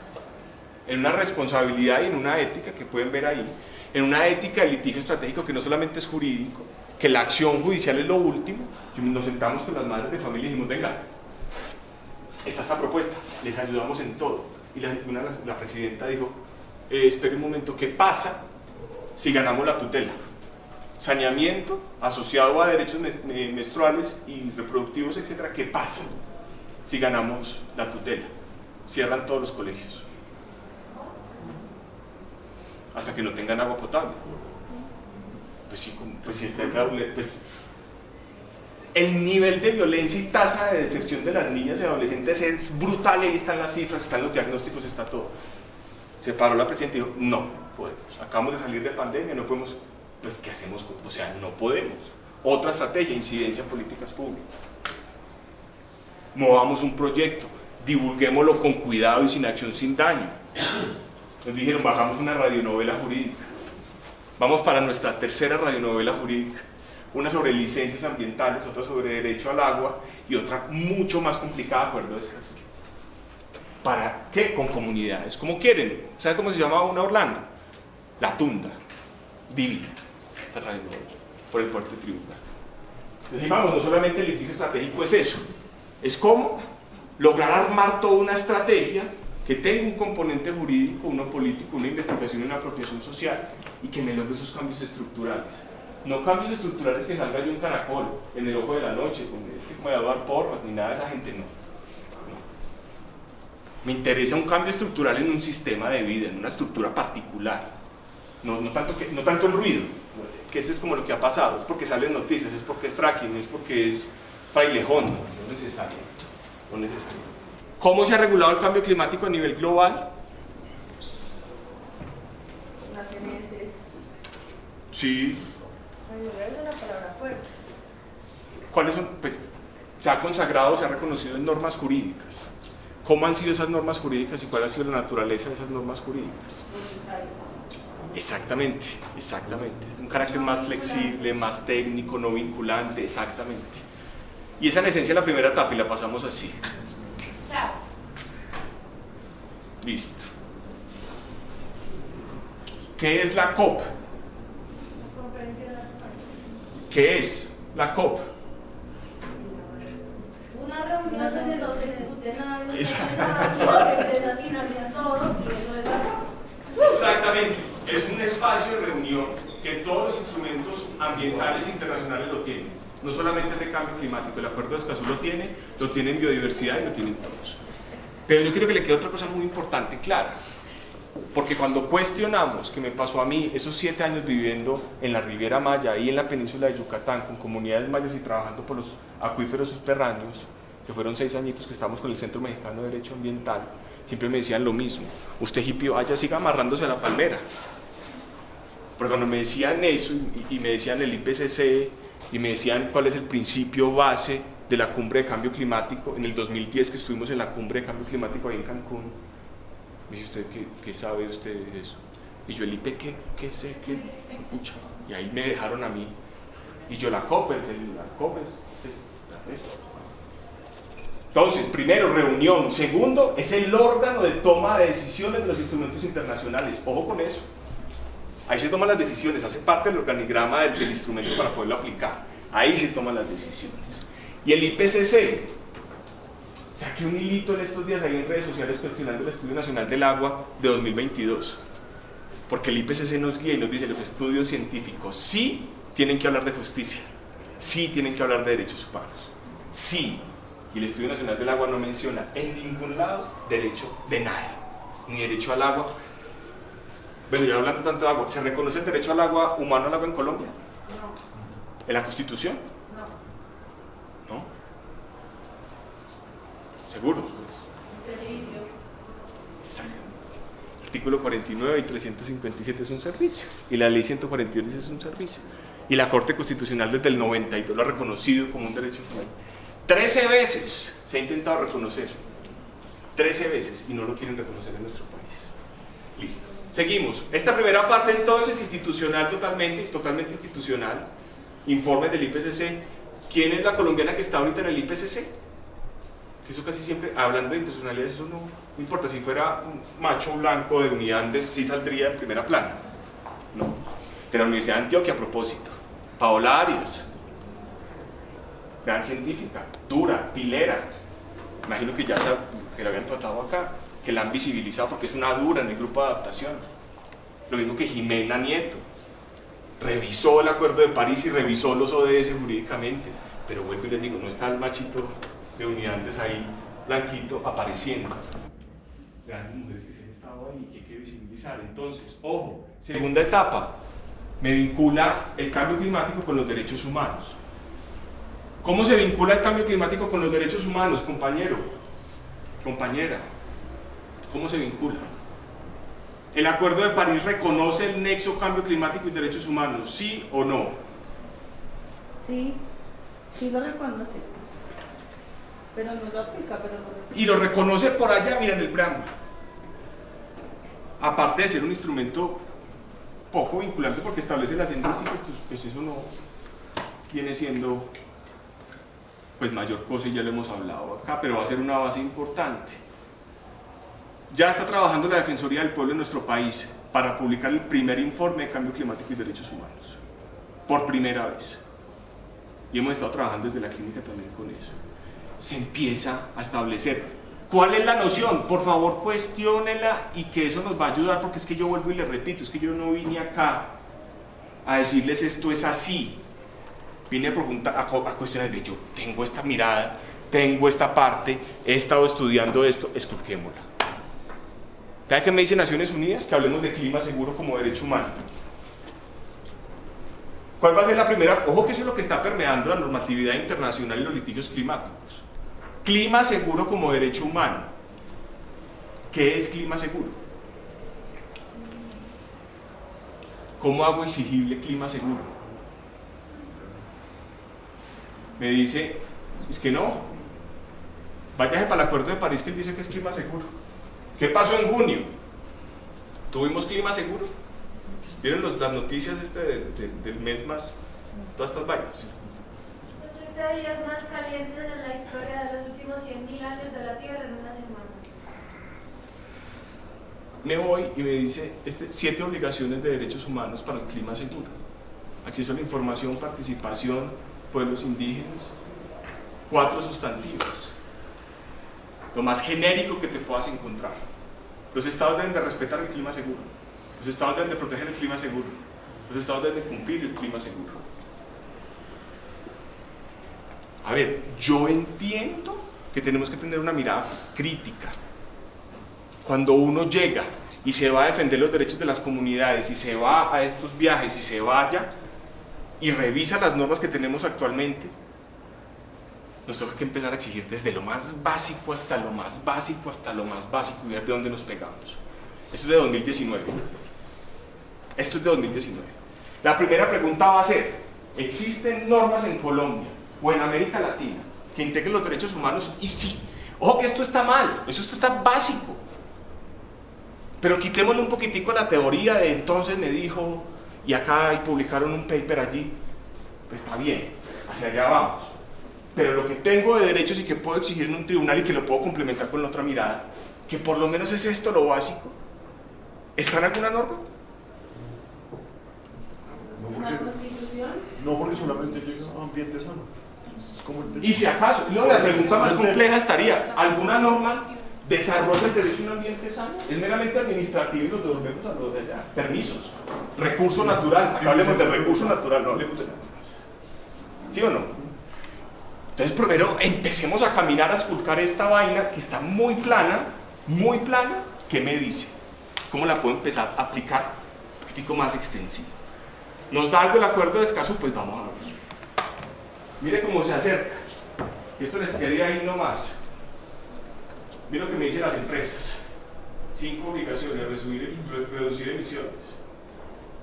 En una responsabilidad y en una ética que pueden ver ahí, en una ética del litigio estratégico que no solamente es jurídico, que la acción judicial es lo último. Nos sentamos con las madres de familia y dijimos, venga, esta propuesta, les ayudamos en todo. Y la presidenta dijo, espere un momento, ¿qué pasa si ganamos la tutela? Saneamiento asociado a derechos menstruales y reproductivos, etcétera, ¿qué pasa si ganamos la tutela? Cierran todos los colegios hasta que no tengan agua potable. Pues sí, pues el nivel de violencia y tasa de deserción de las niñas y adolescentes es brutal, y ahí están las cifras, están los diagnósticos, está todo. Se paró la presidenta y dijo, no podemos, acabamos de salir de pandemia, no podemos, pues ¿qué hacemos? O sea, no podemos. Otra estrategia, incidencia en políticas públicas. Movamos un proyecto, divulguémoslo con cuidado y sin acción, sin daño. Nos dijeron, bajamos una radionovela jurídica. Vamos para nuestra tercera radionovela jurídica. Una sobre licencias ambientales, otra sobre derecho al agua y otra mucho más complicada, acuerdo de escasos. ¿Para qué? Con comunidades. ¿Cómo quieren? ¿Sabe cómo se llama una Orlando? La Tunda. Divina. Esta radionovela. Por el fuerte tribunal. Entonces, vamos, no solamente el litigio estratégico es eso. Es cómo lograr armar toda una estrategia que tenga un componente jurídico, uno político, una investigación y una apropiación social y que me logre esos cambios estructurales. No cambios estructurales que salga yo un caracol en el ojo de la noche, como de Eduardo Porras, ni nada de esa gente, no. Me interesa un cambio estructural en un sistema de vida, en una estructura particular. No tanto el ruido, que ese es como lo que ha pasado, es porque salen noticias, es porque es fracking, es porque es frailejón, no es necesario. No es necesario. ¿Cómo se ha regulado el cambio climático a nivel global? Sí. Es una palabra fuerte. ¿Cuáles son? Pues se ha consagrado, se ha reconocido en normas jurídicas. ¿Cómo han sido esas normas jurídicas y cuál ha sido la naturaleza de esas normas jurídicas? Exactamente, exactamente. Un carácter más flexible, más técnico, no vinculante, exactamente. Y esa en esencia la primera etapa y la pasamos así. Listo. ¿Qué es la COP? ¿Qué es la COP? Una reunión donde los ejecutivos Exacto. las empresas financian todo y eso es la COP. Exactamente. Es un espacio de reunión que todos los instrumentos ambientales internacionales lo tienen. No solamente es de cambio climático, el Acuerdo de Escazú lo tiene en biodiversidad y lo tienen todos. Pero yo quiero que le quede otra cosa muy importante clara, porque cuando cuestionamos, que me pasó a mí esos 7 años viviendo en la Riviera Maya y en la península de Yucatán con comunidades mayas y trabajando por los acuíferos subterráneos, que fueron 6 añitos que estábamos con el Centro Mexicano de Derecho Ambiental, siempre me decían lo mismo: usted hippie, vaya, siga amarrándose a la palmera. Porque cuando me decían eso y me decían el IPCC y me decían cuál es el principio base de la cumbre de cambio climático, en el 2010 que estuvimos en la cumbre de cambio climático ahí en Cancún, me dice: ¿usted qué sabe usted de eso? Y yo, el IP, ¿qué sé? ¿Qué? Pucha. Y ahí me dejaron a mí. Y yo, la COP es la tesis. Entonces, primero, reunión. Segundo, es el órgano de toma de decisiones de los instrumentos internacionales. Ojo con eso. Ahí se toman las decisiones, hace parte del organigrama del instrumento para poderlo aplicar. Ahí se toman las decisiones. Y el IPCC, saqué un hilito en estos días ahí en redes sociales cuestionando el Estudio Nacional del Agua de 2022. Porque el IPCC nos guía y nos dice: los estudios científicos sí tienen que hablar de justicia, sí tienen que hablar de derechos humanos, sí. Y el Estudio Nacional del Agua no menciona en ningún lado derecho de nada, ni derecho al agua. Bueno, ya hablando tanto de agua, ¿se reconoce el derecho al agua humano al agua en Colombia? No. ¿En la Constitución? No. ¿No? ¿Seguros? Servicio. Exacto. Artículo 49 y 357 es un servicio. Y la ley 142 dice es un servicio. Y la Corte Constitucional desde el 92 lo ha reconocido como un derecho fundamental. 13 veces se ha intentado reconocer. 13 veces. Y no lo quieren reconocer en nuestro país. Listo. Seguimos. Esta primera parte entonces institucional, totalmente institucional. Informes del IPCC. ¿Quién es la colombiana que está ahorita en el IPCC? Que eso casi siempre, hablando de institucionalidad, eso no importa. Si fuera un macho blanco de Uniandes, sí saldría en primera plana. No. De la Universidad de Antioquia, a propósito. Paola Arias. Gran científica, dura, pilera. Imagino que ya que la habían tratado acá, que la han visibilizado porque es una dura en el grupo de adaptación. Lo mismo que Jimena Nieto. Revisó el Acuerdo de París y revisó los ODS jurídicamente. Pero vuelvo y les digo, no está el machito de Uniandes ahí, blanquito, apareciendo. Grandes mujeres que se han estado ahí y que hay que visibilizar. Entonces, ojo, segunda etapa, me vincula el cambio climático con los derechos humanos. ¿Cómo se vincula el cambio climático con los derechos humanos, compañero? Compañera, ¿cómo se vincula? ¿El Acuerdo de París reconoce el nexo cambio climático y derechos humanos? ¿Sí o no? Sí, sí lo reconoce. Pero no lo aplica, pero no lo aplica. Y lo reconoce por allá, miren el preámbulo. Aparte de ser un instrumento poco vinculante porque establece la senda cíclica, pues eso no viene siendo pues mayor cosa y ya lo hemos hablado acá, pero va a ser una base importante. Ya está trabajando la Defensoría del Pueblo en nuestro país para publicar el primer informe de cambio climático y derechos humanos, por primera vez. Y hemos estado trabajando desde la clínica también con eso. Se empieza a establecer. ¿Cuál es la noción? Por favor, cuestiónela y que eso nos va a ayudar, porque es que yo vuelvo y le repito, es que yo no vine acá a decirles esto es así. Vine a preguntar, a cuestionar, yo tengo esta mirada, tengo esta parte, he estado estudiando esto, escruquémosla. ¿Cada que me dice Naciones Unidas que hablemos de clima seguro como derecho humano? ¿Cuál va a ser la primera? Ojo que eso es lo que está permeando la normatividad internacional y los litigios climáticos. Clima seguro como derecho humano. ¿Qué es clima seguro? ¿Cómo hago exigible clima seguro? Me dice, es que no. Váyase para el Acuerdo de París que él dice que es clima seguro. ¿Qué pasó en junio? ¿Tuvimos clima seguro? ¿Vieron las noticias del mes más? Todas estas vainas. Los 30 días más calientes de la historia de los últimos 100.000 años de la Tierra en una semana. Me voy y me dice 7 obligaciones de derechos humanos para el clima seguro. Acceso a la información, participación, pueblos indígenas, 4 sustantivas. Lo más genérico que te puedas encontrar. Los estados deben de respetar el clima seguro. Los estados deben de proteger el clima seguro. Los estados deben de cumplir el clima seguro. A ver, yo entiendo que tenemos que tener una mirada crítica, cuando uno llega y se va a defender los derechos de las comunidades y se va a estos viajes y se vaya y revisa las normas que tenemos actualmente, nos toca que empezar a exigir desde lo más básico hasta lo más básico hasta lo más básico y ver de dónde nos pegamos. Esto es de 2019. Esto es de 2019. La primera pregunta va a ser: ¿existen normas en Colombia o en América Latina que integren los derechos humanos? Y sí. Ojo que esto está mal, esto está básico. Pero quitémosle un poquitico a la teoría de entonces me dijo y acá y publicaron un paper allí. Pues está bien, hacia allá vamos. Pero lo que tengo de derechos y que puedo exigir en un tribunal y que lo puedo complementar con la otra mirada, que por lo menos es esto lo básico, ¿está en alguna norma? No, porque solamente llega a ambiente sano. Y si acaso, no, la pregunta más compleja estaría: ¿alguna norma desarrolla el derecho a un ambiente sano? Es meramente administrativo y nos devolvemos a lo de allá. Permisos, recurso natural, hablemos del recurso natural, no hablemos de nada más. ¿Sí o no? Entonces primero empecemos a caminar, a esculcar esta vaina que está muy plana, ¿qué me dice? ¿Cómo la puedo empezar a aplicar un poquitico más extensiva? ¿Nos da algo el acuerdo de Escazú? Pues vamos a ver. Mire cómo se acerca. Y esto les quedé ahí nomás. Mire lo que me dicen las empresas. 5 obligaciones: reducir emisiones.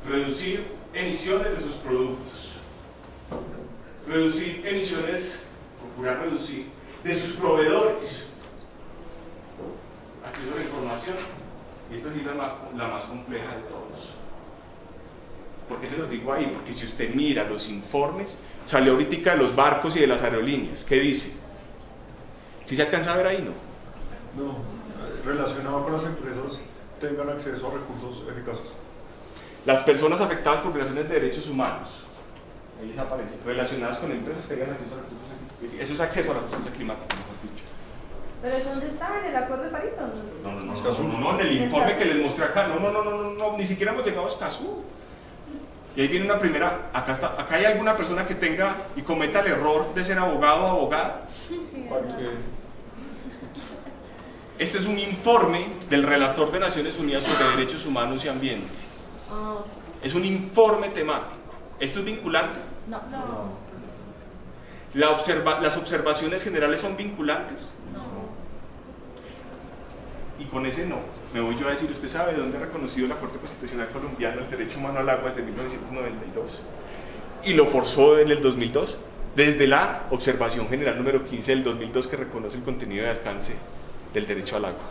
Reducir emisiones de sus productos. Reducir emisiones, procurar reducir, de sus proveedores. Acceso a la información. Esta es la más compleja de todos. ¿Por qué se los digo ahí? Porque si usted mira los informes, salió ahorita de los barcos y de las aerolíneas. ¿Qué dice? ¿Sí se alcanza a ver ahí? No, relacionado con las empresas tengan acceso a recursos eficaces. Las personas afectadas por violaciones de derechos humanos, ahí les aparece, relacionadas con empresas tengan acceso a recursos eficaces. Eso es acceso a la justicia climática, mejor dicho. ¿Pero eso dónde está? ¿En el acuerdo de París? No, en el informe que les mostré acá, no, ni siquiera hemos llegado a Escazú. Y ahí viene una primera, acá hay alguna persona que tenga y cometa el error de ser abogado o abogada. Sí, este es un informe del relator de Naciones Unidas sobre Derechos Humanos y Ambiente. Es un informe temático. ¿Esto es vinculante? No. ¿Las observaciones generales son vinculantes? No. Y con ese no, me voy yo a decir: ¿usted sabe de dónde ha reconocido la Corte Constitucional Colombiana el derecho humano al agua desde 1992? Y lo forzó en el 2002, desde la observación general número 15 del 2002, que reconoce el contenido de alcance del derecho al agua.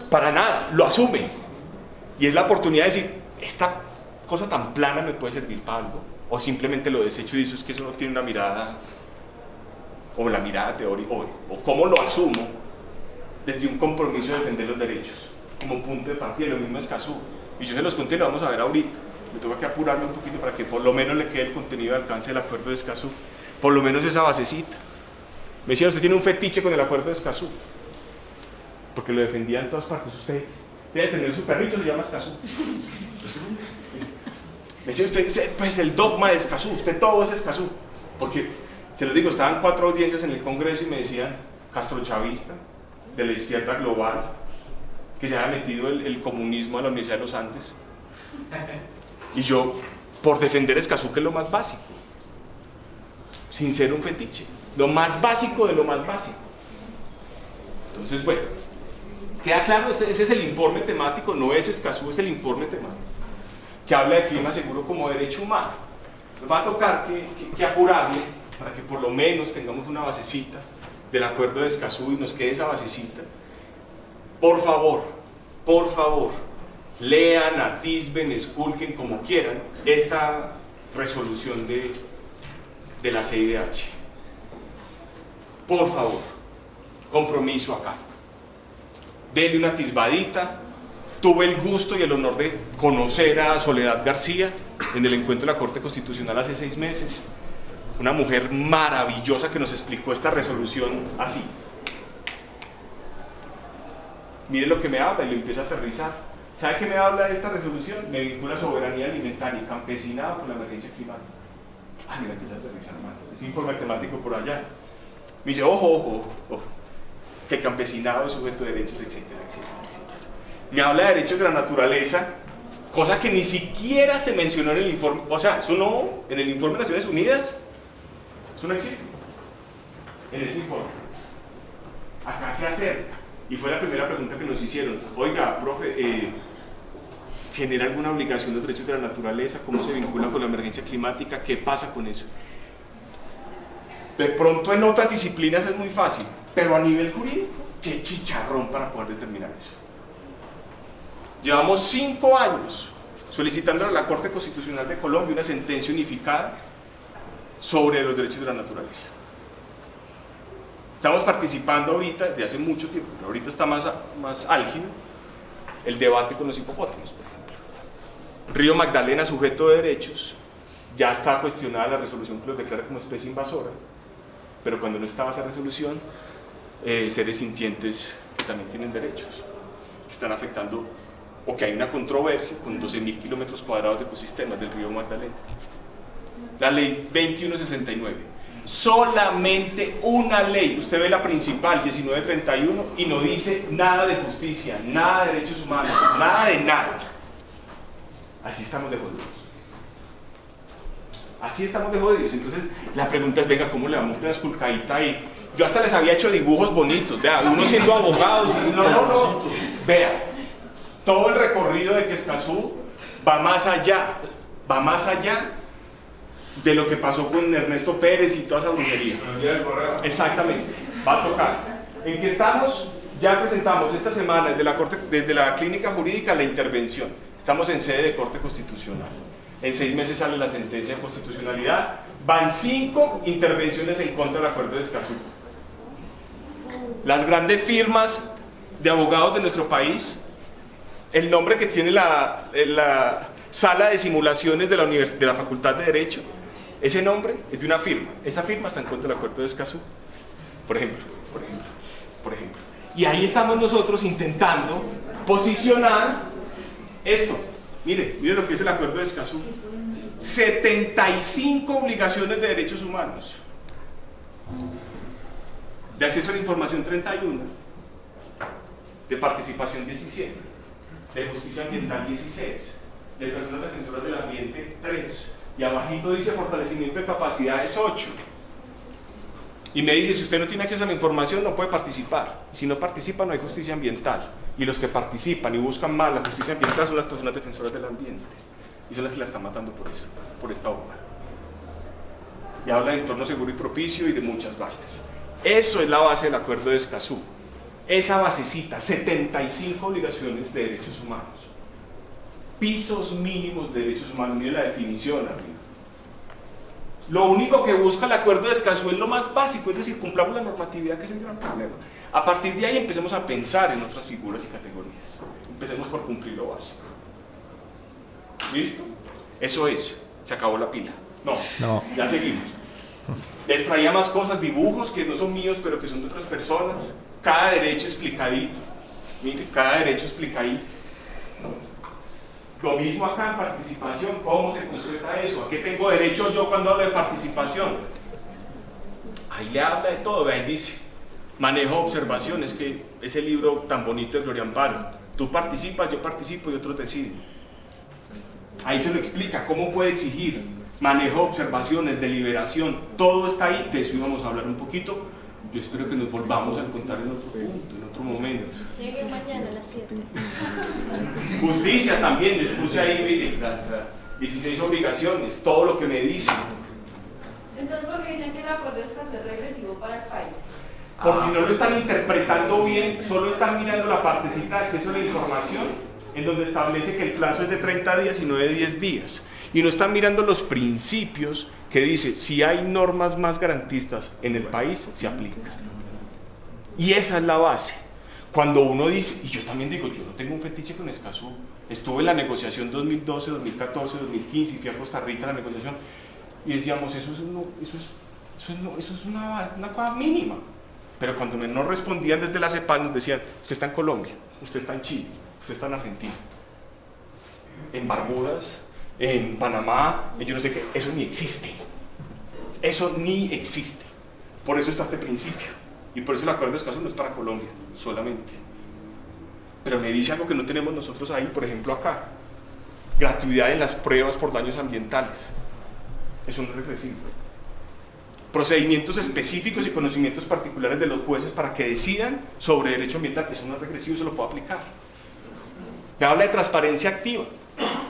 Para nada, lo asume. Y es la oportunidad de decir: esta cosa tan plana me puede servir para algo, o simplemente lo desecho y dice: es que eso no tiene una mirada, o la mirada teórica, o cómo lo asumo desde un compromiso de defender los derechos como punto de partida. Lo mismo es Escazú, y yo se los conté y lo vamos a ver ahorita. Me tengo que apurarme un poquito para que por lo menos le quede el contenido de alcance del acuerdo de Escazú, por lo menos esa basecita. Me decía: usted tiene un fetiche con el acuerdo de Escazú, porque lo defendía en todas partes. Usted debe defender su perrito, se llama Escazú. Me decía usted: pues el dogma de Escazú, usted todo es Escazú. Porque, se los digo, estaban 4 audiencias en el Congreso y me decían: castrochavista, de la izquierda global, que se había metido el comunismo a la Universidad de los Andes. Y yo, por defender Escazú, que es lo más básico, sin ser un fetiche, lo más básico de lo más básico. Entonces, bueno, queda claro, ese es el informe temático, no es Escazú, es el informe temático, que habla de clima seguro como derecho humano. Nos va a tocar que apurarle para que por lo menos tengamos una basecita del acuerdo de Escazú y nos quede esa basecita. Por favor, lean, atisben, esculquen como quieran esta resolución de la CIDH. Por favor, compromiso acá. Denle una atisbadita. Tuve el gusto y el honor de conocer a Soledad García en el encuentro de la Corte Constitucional hace 6 meses. Una mujer maravillosa que nos explicó esta resolución así. Mire lo que me habla y lo empieza a aterrizar. ¿Sabe qué me habla de esta resolución? Me vincula a soberanía alimentaria y campesinado con la emergencia climática. Mira, empieza a aterrizar más. Es informe temático por allá. Me dice: ojo. que el campesinado es sujeto de derechos, etcétera, etcétera, etcétera. Me habla de derechos de la naturaleza, cosa que ni siquiera se mencionó en el informe, o sea, eso no, en el informe de Naciones Unidas, eso no existe, en ese informe. Acá se acerca, y fue la primera pregunta que nos hicieron. Oiga, profe, ¿genera alguna obligación los derechos de la naturaleza? ¿Cómo se vincula con la emergencia climática? ¿Qué pasa con eso? De pronto en otras disciplinas es muy fácil, pero a nivel jurídico, qué chicharrón para poder determinar eso. Llevamos 5 años solicitándole a la Corte Constitucional de Colombia una sentencia unificada sobre los derechos de la naturaleza. Estamos participando ahorita, desde hace mucho tiempo, pero ahorita está más álgido el debate con los hipopótamos, por ejemplo. Río Magdalena, sujeto de derechos, ya está cuestionada la resolución que los declara como especie invasora, pero cuando no estaba esa resolución, seres sintientes que también tienen derechos, que están afectando, o que hay una controversia con 12.000 kilómetros cuadrados de ecosistemas del río Magdalena. La ley 2169. Solamente una ley, usted ve la principal, 1931, y no dice nada de justicia, nada de derechos humanos, nada de nada. Así estamos de jodidos. Así estamos de jodidos. Entonces, la pregunta es, venga, ¿cómo le damos una esculcadita ahí? Yo hasta les había hecho dibujos bonitos, vea, uno siendo abogados, no. Vea, todo el recorrido de Quescazú va más allá de lo que pasó con Ernesto Pérez y toda esa brujería. Exactamente, va a tocar. ¿En qué estamos? Ya presentamos esta semana desde la clínica jurídica la intervención. Estamos en sede de Corte Constitucional. En 6 meses sale la sentencia de constitucionalidad. Van 5 intervenciones en contra del acuerdo de Escazú. Las grandes firmas de abogados de nuestro país, el nombre que tiene la sala de simulaciones de la Facultad de Derecho, ese nombre es de una firma. Esa firma está en contra del acuerdo de Escazú, por ejemplo. Y ahí estamos nosotros intentando posicionar esto. Mire lo que es el acuerdo de Escazú. 75 obligaciones de derechos humanos. De acceso a la información 31. De participación 17. De justicia ambiental 16. De personas defensoras del ambiente 3. Y abajito dice fortalecimiento de capacidades 8. Y me dice, si usted no tiene acceso a la información no puede participar. Si no participa no hay justicia ambiental. Y los que participan y buscan más la justicia ambiental son las personas defensoras del ambiente. Y son las que la están matando por eso, por esta obra. Y habla de entorno seguro y propicio y de muchas vainas. Eso es la base del acuerdo de Escazú. Esa basecita, 75 obligaciones de derechos humanos. Pisos mínimos de derechos humanos, mire la definición arriba. Lo único que busca el acuerdo de Escazú es lo más básico, es decir, cumplamos la normatividad, que es el gran problema. A partir de ahí empecemos a pensar en otras figuras y categorías. Empecemos por cumplir lo básico. ¿Listo? Eso es, se acabó la pila. No. Ya seguimos. Les traía más cosas, dibujos que no son míos, pero que son de otras personas. Cada derecho explicadito. Mire, cada derecho explicadito. Lo mismo acá en participación, ¿cómo se concreta eso? ¿A qué tengo derecho yo cuando hablo de participación? Ahí le habla de todo, ahí dice, manejo observaciones, que ese libro tan bonito de Gloria Amparo, tú participas, yo participo y otros deciden. Ahí se lo explica, cómo puede exigir, manejo observaciones, deliberación, todo está ahí, de eso íbamos a hablar un poquito. Yo espero que nos volvamos a encontrar en otro punto, en otro momento. Llegue mañana a las 7. Justicia también, les puse ahí, mire, 16 obligaciones, todo lo que me dicen. Entonces, ¿por qué dicen que el acuerdo de Escazú es regresivo para el país? Porque no lo están interpretando bien, solo están mirando la partecita de acceso a la información, en donde establece que el plazo es de 30 días y no de 10 días. Y no están mirando los principios que dice, si hay normas más garantistas en el país, se aplican. Y esa es la base. Cuando uno dice, y yo también digo, yo no tengo un fetiche con Escazú, estuve en la negociación 2012, 2014, 2015, y fui a Costa Rica a la negociación, y decíamos, eso es una cosa mínima. Pero cuando nos respondían desde la CEPAL, nos decían, usted está en Colombia, usted está en Chile, usted está en Argentina, en Barbudas, en Panamá, yo no sé qué, eso ni existe. Eso ni existe. Por eso está este principio. Y por eso el acuerdo de Escazú no es para Colombia solamente. Pero me dice algo que no tenemos nosotros ahí, por ejemplo acá. Gratuidad en las pruebas por daños ambientales. Eso no es regresivo. Procedimientos específicos y conocimientos particulares de los jueces para que decidan sobre derecho ambiental. Eso no es regresivo, se lo puedo aplicar. Me habla de transparencia activa.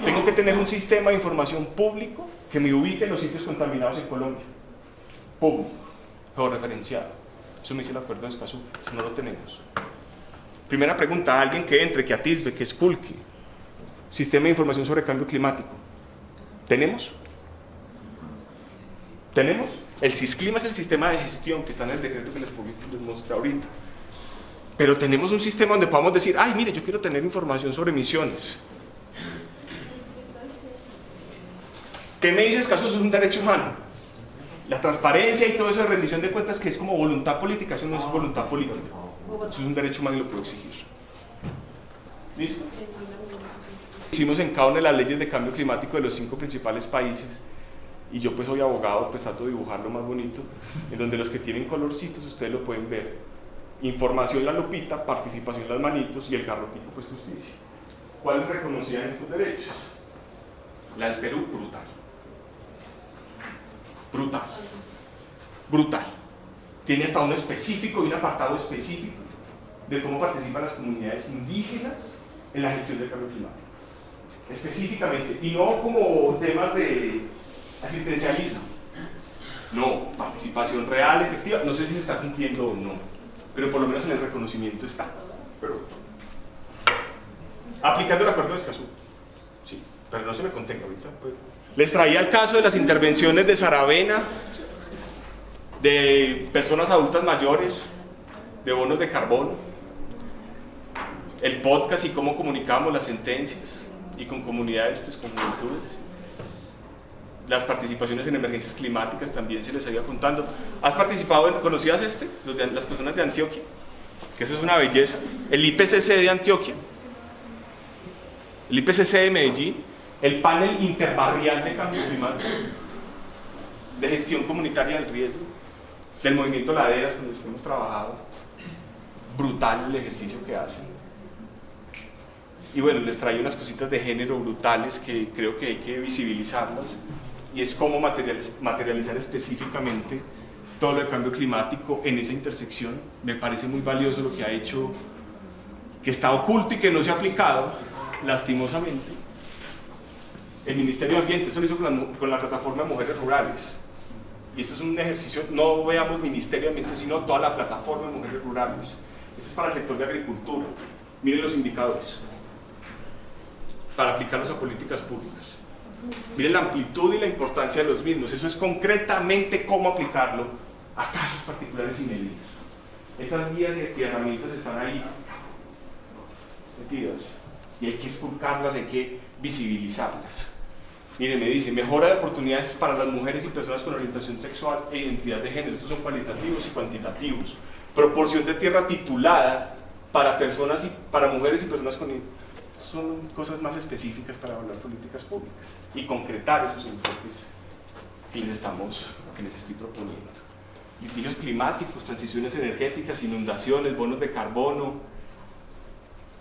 Tengo que tener un sistema de información público que me ubique en los sitios contaminados en Colombia. Público, georreferenciado. Eso me dice el acuerdo de Escazú. Eso no lo tenemos. Primera pregunta, alguien que entre, que atisbe, que esculque. Sistema de información sobre cambio climático. ¿Tenemos? ¿Tenemos? El SISCLIMA es el sistema de gestión que está en el decreto que les mostré ahorita. Pero tenemos un sistema donde podamos decir, ay, mire, yo quiero tener información sobre emisiones. ¿Qué me dice Escazú? Eso es un derecho humano. La transparencia y todo eso de rendición de cuentas, que es como voluntad política, eso no es voluntad política. Eso es un derecho humano y lo puedo exigir. ¿Listo? Hicimos en cada una de las leyes de cambio climático de los 5 principales países. Y yo pues soy abogado, pues trato de dibujarlo más bonito, en donde los que tienen colorcitos ustedes lo pueden ver. Información la lupita, participación las manitos y el garrotico pues justicia. ¿Cuáles reconocían estos derechos? La del Perú, brutal. Brutal. Brutal. Tiene hasta uno específico y un apartado específico de cómo participan las comunidades indígenas en la gestión del cambio climático. Específicamente, y no como temas de asistencialismo. No, participación real, efectiva. No sé si se está cumpliendo o no, pero por lo menos en el reconocimiento está. Pero, aplicando el acuerdo de Escazú. Sí, pero no se me contenga ahorita. Pues. Les traía el caso de las intervenciones de Saravena, de personas adultas mayores, de bonos de carbono, el podcast y cómo comunicábamos las sentencias y con comunidades, pues con juventudes. Las participaciones en emergencias climáticas también se les había contando. ¿Has participado en, conocías las personas de Antioquia? Que eso es una belleza. El IPCC de Antioquia, el IPCC de Medellín, el panel interbarrial de cambio climático, de gestión comunitaria del riesgo, del movimiento Laderas, donde hemos trabajado. Brutal el ejercicio que hacen. Y bueno, les traigo unas cositas de género brutales que creo que hay que visibilizarlas, y es cómo materializar específicamente todo lo de cambio climático en esa intersección. Me parece muy valioso lo que ha hecho, que está oculto y que no se ha aplicado, lastimosamente, el Ministerio de Ambiente. Eso lo hizo con la plataforma de Mujeres Rurales, y esto es un ejercicio, no veamos Ministerio de Ambiente, sino toda la plataforma de Mujeres Rurales. Esto es para el sector de agricultura. Miren los indicadores para aplicarlos a políticas públicas. Miren la amplitud y la importancia de los mismos. Eso es concretamente cómo aplicarlo a casos particulares y medidas. Estas guías y herramientas están ahí metidas y hay que esculcarlas, hay que visibilizarlas. Miren, me dice, mejora de oportunidades para las mujeres y personas con orientación sexual e identidad de género. Estos son cualitativos y cuantitativos. Proporción de tierra titulada para personas y para mujeres y personas con... Son cosas más específicas para hablar políticas públicas y concretar esos enfoques que les estoy proponiendo. Litigios climáticos, transiciones energéticas, inundaciones, bonos de carbono.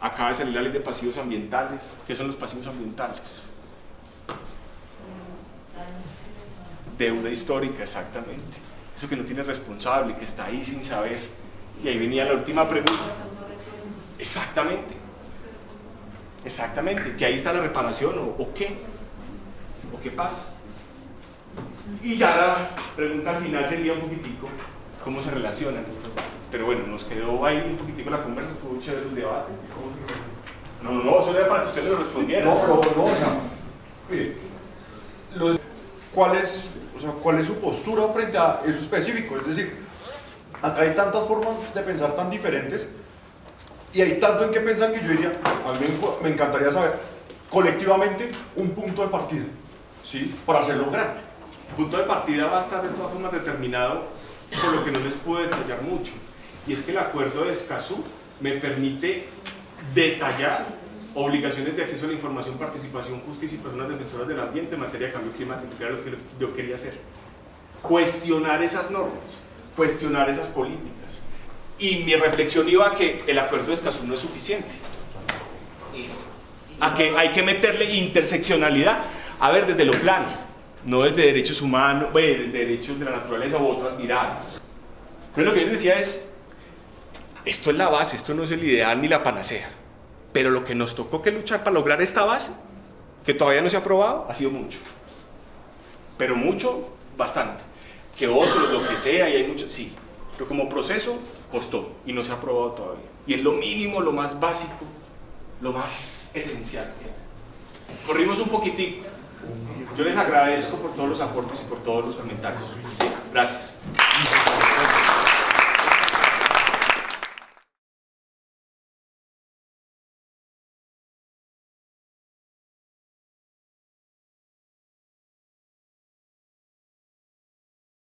Acaba de salir la ley de pasivos ambientales. ¿Qué son los pasivos ambientales? Deuda histórica, exactamente. Eso que no tiene responsable, que está ahí sin saber. Y ahí venía la última pregunta. Exactamente. Exactamente, que ahí está la reparación o qué pasa. Y ya la pregunta al final sería un poquitico cómo se relacionan estos. Pero bueno, nos quedó ahí un poquitico la conversa, estuvo chévere el debate. No, eso era para que ustedes lo respondieran. No, o sea, mire, ¿cuál es su postura frente a eso específico? Es decir, acá hay tantas formas de pensar tan diferentes. Y hay tanto en qué pensar que yo diría, a mí me encantaría saber colectivamente un punto de partida, ¿sí? Para hacerlo grande. El punto de partida va a estar de todas formas determinado por lo que no les puedo detallar mucho. Y es que el acuerdo de Escazú me permite detallar obligaciones de acceso a la información, participación, justicia y personas defensoras del ambiente en materia de cambio climático, que era lo que yo quería hacer. Cuestionar esas normas, cuestionar esas políticas, Y mi reflexión iba a que el acuerdo de Escazú no es suficiente, a que hay que meterle interseccionalidad, a ver, desde lo plano, no desde derechos humanos, desde derechos de la naturaleza u otras miradas. Pero lo que yo les decía es, esto es la base, esto no es el ideal ni la panacea, pero lo que nos tocó que luchar para lograr esta base, que todavía no se ha aprobado, ha sido mucho, pero mucho, bastante, que otros, lo que sea, y hay mucho, sí, pero como proceso costó y no se ha aprobado todavía, y es lo mínimo, lo más básico, lo más esencial que hay. Corrimos un poquitico, yo les agradezco por todos los aportes y por todos los comentarios, sí, gracias.